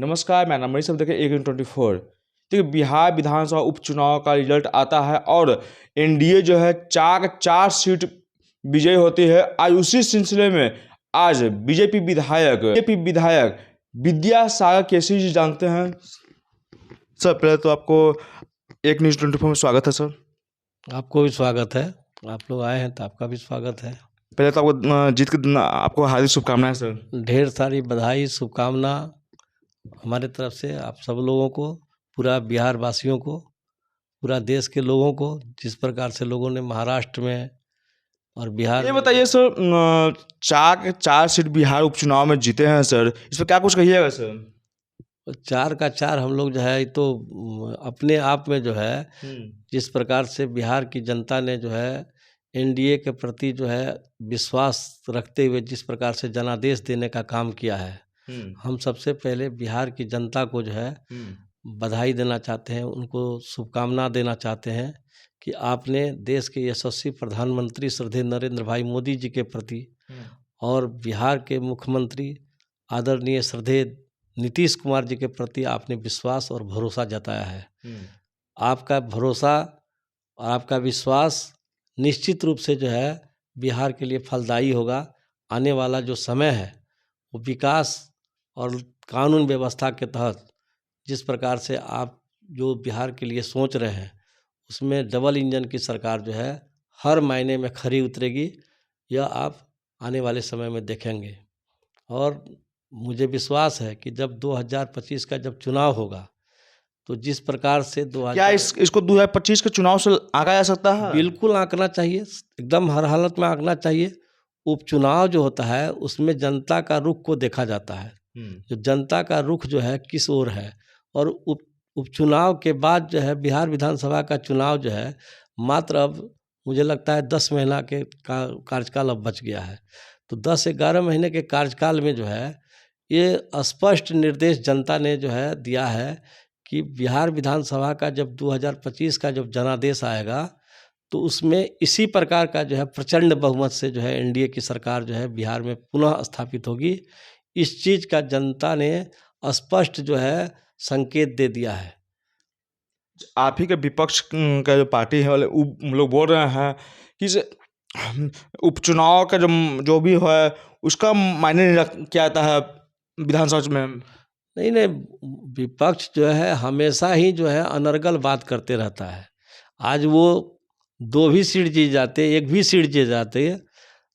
नमस्कार, मैं नाम सब देखें AK24। देखिए, बिहार विधानसभा उपचुनाव का रिजल्ट आता है और एनडीए जो है चार सीट विजयी होती है। आज उसी सिलसिले में आज बीजेपी विधायक विद्यासागर केसरी जी जानते हैं। सर, पहले तो आपको AK24 में स्वागत है सर। आपको भी स्वागत है। आप लोग आए हैं तो आपका भी स्वागत है। पहले तो आपको जीत के आपको हार्दिक शुभकामनाएं सर। ढेर सारी बधाई शुभकामना हमारे तरफ से आप सब लोगों को, पूरा बिहार वासियों को, पूरा देश के लोगों को। जिस प्रकार से लोगों ने महाराष्ट्र में और बिहार ये बताइए सर, चार सीट बिहार उपचुनाव में जीते हैं सर, इस पर क्या कुछ कहिएगा सर? चार का चार हम लोग जो है ये तो अपने आप में जो है जिस प्रकार से बिहार की जनता ने जो है एनडीए के प्रति जो है विश्वास रखते हुए जिस प्रकार से जनादेश देने का काम किया है, हम सबसे पहले बिहार की जनता को जो है बधाई देना चाहते हैं, उनको शुभकामना देना चाहते हैं कि आपने देश के यशस्वी प्रधानमंत्री श्रद्धेय नरेंद्र भाई मोदी जी के प्रति और बिहार के मुख्यमंत्री आदरणीय श्रद्धेय नीतीश कुमार जी के प्रति आपने विश्वास और भरोसा जताया है। आपका भरोसा और आपका विश्वास निश्चित रूप से जो है बिहार के लिए फलदायी होगा। आने वाला जो समय है वो विकास और कानून व्यवस्था के तहत जिस प्रकार से आप जो बिहार के लिए सोच रहे हैं उसमें डबल इंजन की सरकार जो है हर मायने में खरी उतरेगी। यह आप आने वाले समय में देखेंगे और मुझे विश्वास है कि जब 2025 का जब चुनाव होगा तो जिस प्रकार से क्या इसको 2025 के चुनाव से आंका जा सकता है? बिल्कुल आंकना चाहिए, एकदम हर हालत में आंकना चाहिए। उपचुनाव जो होता है उसमें जनता का रुख को देखा जाता है, जो जनता का रुख जो है किस ओर है। और उपचुनाव के बाद जो है बिहार विधानसभा का चुनाव जो है मात्र अब मुझे लगता है 10 महीना के कार्यकाल अब बच गया है। तो 10-11 महीने के कार्यकाल में जो है ये स्पष्ट निर्देश जनता ने जो है दिया है कि बिहार विधानसभा का जब 2025 का जब जनादेश आएगा तो उसमें इसी प्रकार का जो है प्रचंड बहुमत से जो है एनडीए की सरकार जो है बिहार में पुनः स्थापित होगी। इस चीज़ का जनता ने स्पष्ट जो है संकेत दे दिया है। आप ही के विपक्ष का जो पार्टी है वाले लोग बोल रहे हैं कि उपचुनाव का जो भी है उसका मायने नहीं क्या आता है विधानसभा में। नहीं, विपक्ष जो है हमेशा ही जो है अनर्गल बात करते रहता है। आज वो 2 भी सीट जीत जाते, 1 भी सीट जीत जाते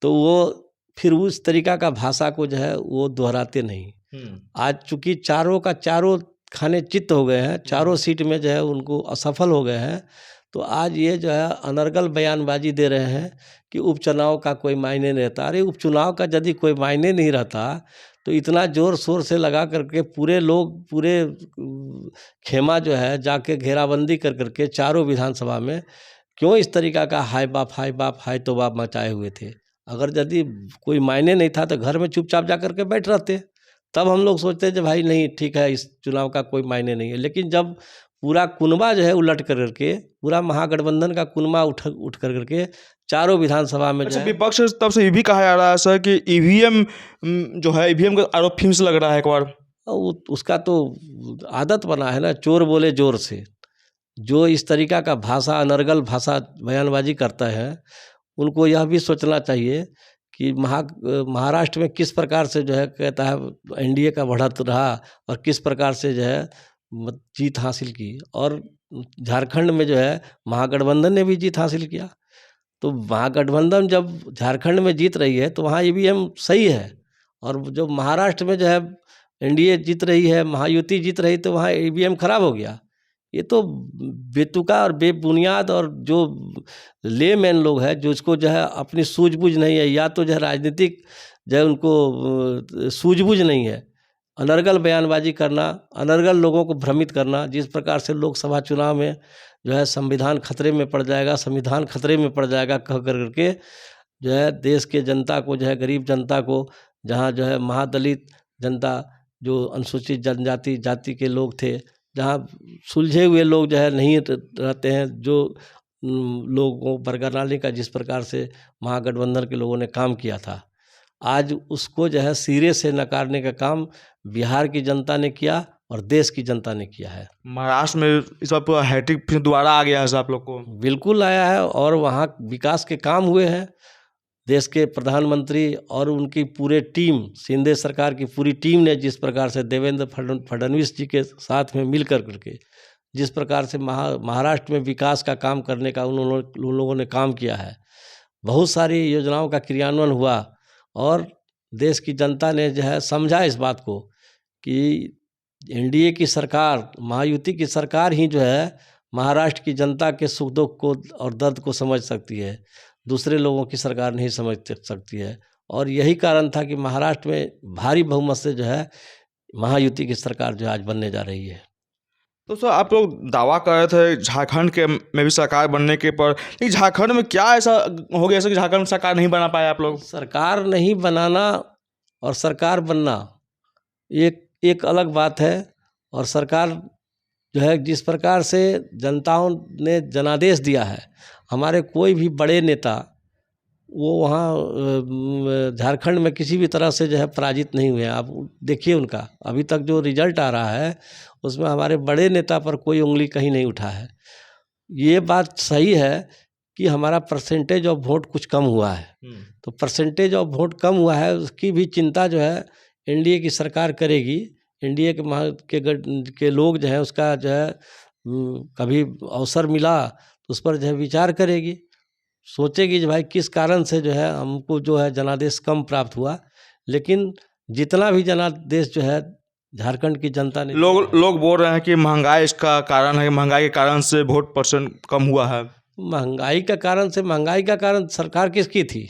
तो वो फिर उस तरीका का भाषा को जो है वो दोहराते नहीं। आज चूंकि चारों का चारों खाने चित्त हो गए हैं, चारों सीट में जो है उनको असफल हो गए हैं, तो आज ये जो है अनर्गल बयानबाजी दे रहे हैं कि उपचुनाव का कोई मायने नहीं रहता। अरे उपचुनाव का यदि कोई मायने नहीं रहता तो इतना ज़ोर शोर से लगा करके पूरे लोग पूरे खेमा जो है जाके घेराबंदी कर करके चारों विधानसभा में क्यों इस तरीका का हाय बाप हाय तो बाप मचाए हुए थे। अगर यदि कोई मायने नहीं था तो घर में चुपचाप जा कर के बैठ रहते, तब हम लोग सोचते कि भाई नहीं ठीक है, इस चुनाव का कोई मायने नहीं है। लेकिन जब पूरा कुनबा जो है उलट कर करके पूरा महागठबंधन का कुनबा उठ कर करके चारों विधानसभा में विपक्ष तब से ये भी कहा जा रहा है सर कि ईवीएम जो है ईवीएम का आरोप फिर से लग रहा है एक बार। उसका तो आदत बना है ना, चोर बोले जोर से। जो इस तरीका का भाषा अनर्गल भाषा बयानबाजी करता है उनको यह भी सोचना चाहिए कि महाराष्ट्र में किस प्रकार से जो है कहता है एनडीए का बढ़त रहा और किस प्रकार से जो है जीत हासिल की, और झारखंड में जो है महागठबंधन ने भी जीत हासिल किया। तो महागठबंधन जब झारखंड में जीत रही है तो वहाँ ईवीएम सही है, और जो महाराष्ट्र में जो है एनडीए जीत रही है, महायुति जीत रही, तो वहाँ ईवीएम खराब हो गया। ये तो बेतुका और बेबुनियाद और जो लेमैन लोग हैं जो इसको जो है अपनी सूझबूझ नहीं है, या तो जो है राजनीतिक जो है उनको सूझबूझ नहीं है, अनर्गल बयानबाजी करना, अनर्गल लोगों को भ्रमित करना। जिस प्रकार से लोकसभा चुनाव में जो है संविधान खतरे में पड़ जाएगा, संविधान खतरे में पड़ जाएगा कह करके जो है देश के जनता को जो है गरीब जनता को, जहाँ जो है महादलित जनता जो अनुसूचित जनजाति जाति के लोग थे, जहाँ सुलझे हुए लोग जो है नहीं रहते हैं, जो लोगों को बरगलाने का जिस प्रकार से महागठबंधन के लोगों ने काम किया था, आज उसको जो है सिरे से नकारने का काम बिहार की जनता ने किया और देश की जनता ने किया है। महाराष्ट्र में इस बार पूरा हैट्रिक फिर दोबारा आ गया है आप लोग को। बिल्कुल आया है और वहाँ विकास के काम हुए हैं। देश के प्रधानमंत्री और उनकी पूरे टीम, शिंदे सरकार की पूरी टीम ने जिस प्रकार से देवेंद्र फडणवीस जी के साथ में मिल करके जिस प्रकार से महाराष्ट्र में विकास का काम करने का उन लोगों ने काम किया है, बहुत सारी योजनाओं का क्रियान्वयन हुआ और देश की जनता ने जो है समझा इस बात को कि एनडीए की सरकार, महायुति की सरकार ही जो है महाराष्ट्र की जनता के सुख दुख को और दर्द को समझ सकती है, दूसरे लोगों की सरकार नहीं समझ सकती है। और यही कारण था कि महाराष्ट्र में भारी बहुमत से जो है महायुति की सरकार जो आज बनने जा रही है। तो सर आप लोग दावा कर रहे थे झारखंड के में भी सरकार बनने के पर, लेकिन झारखंड में क्या ऐसा हो गया कि झारखंड में सरकार नहीं बना पाए आप लोग? सरकार नहीं बनाना और सरकार बनना एक अलग बात है। और सरकार जो है जिस प्रकार से जनताओं ने जनादेश दिया है, हमारे कोई भी बड़े नेता वो वहाँ झारखंड में किसी भी तरह से जो है पराजित नहीं हुए हैं। आप देखिए उनका अभी तक जो रिजल्ट आ रहा है उसमें हमारे बड़े नेता पर कोई उंगली कहीं नहीं उठा है। ये बात सही है कि हमारा परसेंटेज ऑफ वोट कुछ कम हुआ है, तो परसेंटेज ऑफ वोट कम हुआ है उसकी भी चिंता जो है एनडीए की सरकार करेगी। एनडीए के लोग जो है उसका जो है कभी अवसर मिला तो उस पर जो है विचार करेगी, सोचेगी जो भाई किस कारण से जो है हमको जो है जनादेश कम प्राप्त हुआ। लेकिन जितना भी जनादेश जो है झारखंड की जनता ने, लोग बोल रहे हैं कि महंगाई इसका कारण है, महंगाई के कारण से वोट परसेंट कम हुआ है। महंगाई का कारण सरकार किसकी थी?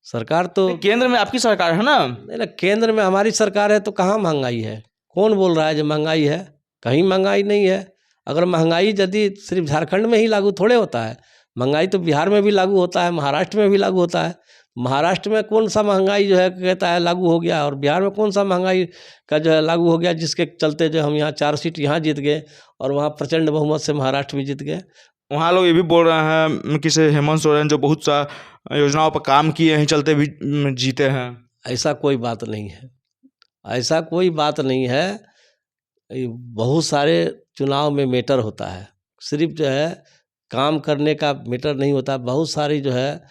सरकार तो केंद्र में आपकी सरकार है ना। नहीं ना, केंद्र में हमारी सरकार है तो कहाँ महंगाई है? कौन बोल रहा है जो महंगाई है? कहीं महंगाई नहीं है। अगर महंगाई यदि सिर्फ झारखंड में ही लागू थोड़े होता है, महंगाई तो बिहार में भी लागू होता है, महाराष्ट्र में भी लागू होता है। महाराष्ट्र में कौन सा महंगाई जो है कहता है लागू हो गया और बिहार में कौन सा महंगाई का जो है लागू हो गया, जिसके चलते जो हम यहाँ 4 सीट यहाँ जीत गए और वहाँ प्रचंड बहुमत से महाराष्ट्र भी जीत गए। वहाँ लोग ये भी बोल रहे हैं कि से हेमंत सोरेन जो बहुत सा योजनाओं पर काम किए हैं चलते भी जीते हैं। ऐसा कोई बात नहीं है, ऐसा कोई बात नहीं है। बहुत सारे चुनाव में मैटर होता है, सिर्फ जो है काम करने का मैटर नहीं होता। बहुत सारी जो है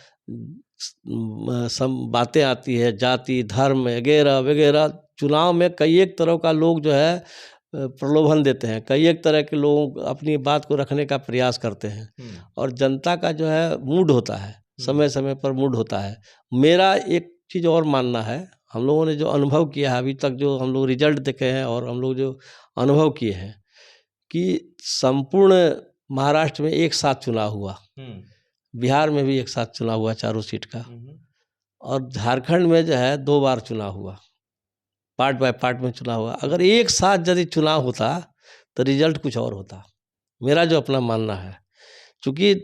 सब बातें आती है, जाति धर्म वगैरह वगैरह। चुनाव में कई एक तरह का लोग जो है प्रलोभन देते हैं, कई एक तरह के लोग अपनी बात को रखने का प्रयास करते हैं और जनता का जो है मूड होता है, समय समय पर मूड होता है। मेरा एक चीज़ और मानना है, हम लोगों ने जो अनुभव किया है अभी तक, जो हम लोग रिजल्ट देखे हैं और हम लोग जो अनुभव किए हैं कि संपूर्ण महाराष्ट्र में एक साथ चुनाव हुआ, बिहार में भी एक साथ चुनाव हुआ चारों सीट का, और झारखंड में जो है 2 बार चुनाव हुआ, पार्ट बाय पार्ट में चुनाव हुआ। अगर एक साथ यदि चुनाव होता तो रिजल्ट कुछ और होता, मेरा जो अपना मानना है। क्योंकि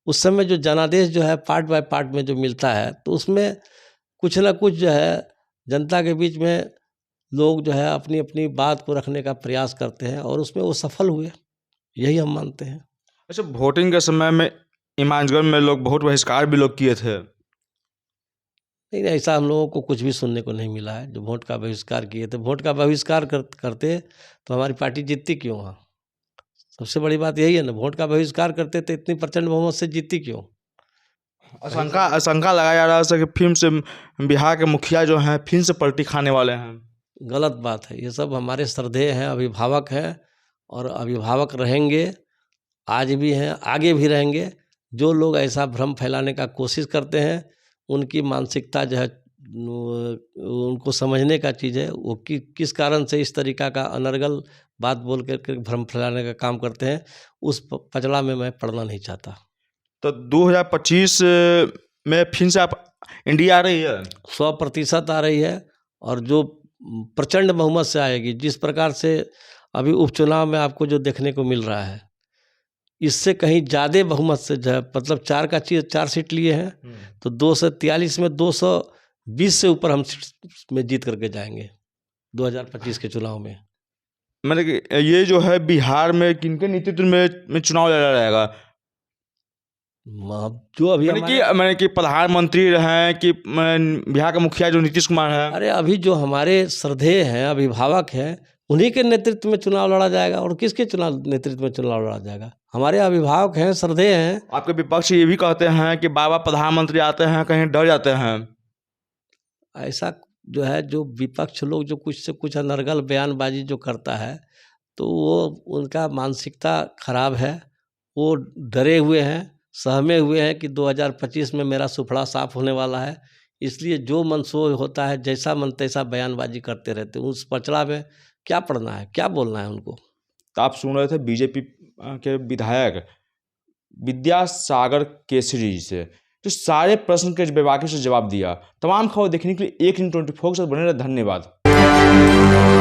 उस समय जो जनादेश जो है पार्ट बाय पार्ट में जो मिलता है तो उसमें कुछ ना कुछ जो है जनता के बीच में लोग जो है अपनी अपनी बात को रखने का प्रयास करते हैं और उसमें वो सफल हुए, यही हम मानते हैं। अच्छा, वोटिंग के समय में इमामगंज में लोग बहुत बहिष्कार भी लोग किए थे। नहीं, ऐसा हम लोगों को कुछ भी सुनने को नहीं मिला है। जो वोट का बहिष्कार किए थे, वोट का बहिष्कार करते तो हमारी पार्टी जीतती क्यों? वहाँ सबसे बड़ी बात यही है ना, वोट का बहिष्कार करते तो इतनी प्रचंड बहुमत से जीतती क्यों? आशंका लगाया जा रहा है कि फिल्म से बिहार के मुखिया जो हैं फिल्म से पलटी खाने वाले हैं। गलत बात है। ये सब हमारे श्रद्धेय हैं, अभिभावक हैं और अभिभावक रहेंगे, आज भी हैं, आगे भी रहेंगे। जो लोग ऐसा भ्रम फैलाने का कोशिश करते हैं उनकी मानसिकता जो है उनको समझने का चीज़ है, वो किस कारण से इस तरीका का अनर्गल बात बोल कर भ्रम फैलाने का काम करते हैं, उस पचड़ा में मैं पड़ना नहीं चाहता। तो 2025 में फिर से आप इंडिया आ रही है? 100% आ रही है और जो प्रचंड बहुमत से आएगी। जिस प्रकार से अभी उपचुनाव में आपको जो देखने को मिल रहा है, इससे कहीं ज़्यादा बहुमत से जो है, मतलब 4 सीट लिए हैं तो 243 में 220 से ऊपर हम सीट में जीत करके जाएंगे 2025 के चुनाव में। मतलब कि ये जो है बिहार में किनके नेतृत्व में चुनाव लड़ा रहेगा? जो अभी मैंने कि प्रधानमंत्री रहे कि बिहार का मुखिया जो नीतीश कुमार है। अरे अभी जो हमारे श्रद्धेय हैं, अभिभावक हैं, उन्हीं के नेतृत्व में चुनाव लड़ा जाएगा। और किसके नेतृत्व में चुनाव लड़ा जाएगा? हमारे अभिभावक हैं, श्रद्धेय हैं। आपके विपक्ष ये भी कहते हैं कि बाबा प्रधानमंत्री आते हैं कहीं डर जाते हैं। ऐसा जो है, जो विपक्ष लोग जो कुछ से कुछ अनर्गल बयानबाजी जो करता है, तो वो उनका मानसिकता खराब है। वो डरे हुए हैं, सहमे हुए हैं कि 2025 में मेरा सुफड़ा साफ होने वाला है। इसलिए जो मन सो होता है, जैसा मन तैसा बयानबाजी करते रहते हैं। उस पचड़ा में क्या पढ़ना है, क्या बोलना है उनको? तो आप सुन रहे थे बीजेपी के विधायक विद्यासागर केसरी जी से, तो सारे प्रश्न के बेबाकी से जवाब दिया। तमाम खबर देखने के लिए 1 इन 24 के साथ बने रहे। धन्यवाद।